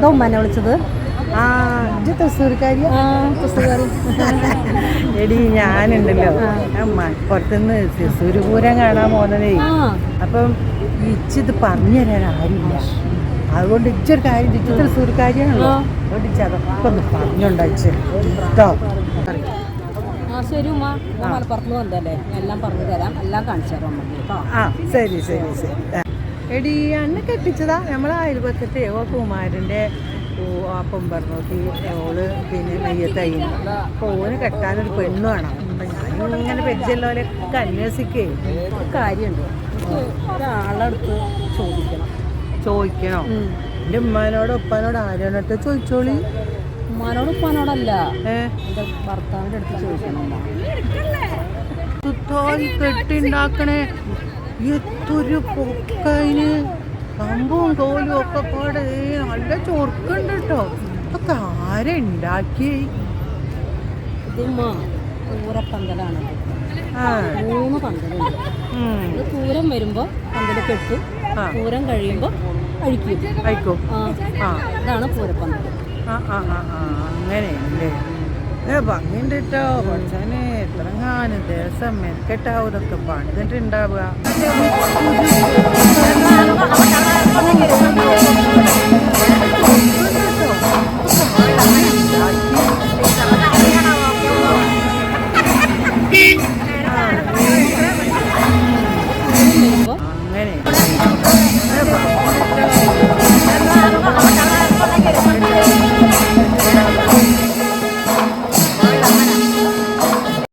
എന്താ ഉമ്മനെ വിളിച്ചത്? തൃശ്ശൂർക്കാരി എടി ഞാനുണ്ടല്ലോ പുറത്തുനിന്ന് തൃശ്ശൂർ പൂരം കാണാൻ പോകുന്നതേ. അപ്പം ഇച്ചിത് പറഞ്ഞു തരാൻ ആരുമില്ല. അതുകൊണ്ട് ഇച്ചൊരു കാര്യം ഇച്ച തൃശ്ശൂർക്കാരിയാണല്ലോ. അതുകൊണ്ട് ഇച്ച അതൊക്കെ ഒന്ന് പറഞ്ഞുണ്ടായിച്ച് കേട്ടോ. ശരി ഉമ്മ, മലപ്പുറത്ത് വന്നല്ലേ, എല്ലാം പറഞ്ഞു തരാം, എല്ലാം കാണിച്ചു തരാം കേട്ടോ. ശരി ശരി ശരി. എടി അന്നെ കെട്ടിച്ചതാ നമ്മളെ അയൽപക്കത്തെ കുമാരൻ്റെ അപ്പം പറഞ്ഞോക്കി ഓള് പിന്നെ നെയ്യത്തയ്യ. അപ്പോൾ ഓന് കെട്ടാനൊരു പെണ്ണ് വേണം. അപ്പം ഞാനിങ്ങനെ പരിചയമുള്ളവരൊക്കെ അന്വേഷിക്കേ. കാര്യമുണ്ട്, ഒരാളടുത്ത് ചോദിക്കണോ? എൻ്റെ ഉമ്മാനോട് ഉപ്പാനോട് ആരോടൊക്കെ ചോദിച്ചോളി. ഉമ്മാനോട് ഉപ്പാനോടല്ല, എൻ്റെ ഭർത്താവിൻ്റെ അടുത്ത് ചോദിക്കണം. കെട്ടിണ്ടാക്കണേ എത്തൊരു പൊക്കതിന് കമ്പും തോലും ഒക്കെ പാടെ നല്ല ചൊറുക്കുണ്ട് കേട്ടോ. അതൊക്കെ ആരുണ്ടാക്കി? പൂരപ്പന്തലാണ്. 3 പന്തലുണ്ട്. പൂരം വരുമ്പോൾ പന്തല് കെട്ടും, പൂരം കഴിയുമ്പോൾ അഴിക്കും. ഇതാണ് പൂരപ്പന്തൽ. അങ്ങനെയല്ലേ? ഭംഗിണ്ട് കേട്ടോ. കുറച്ചാന് എത്രങ്ങാനും ദിവസം മെനക്കെട്ടാവും ഇതൊക്കെ പണിതിട്ടുണ്ടാവുക.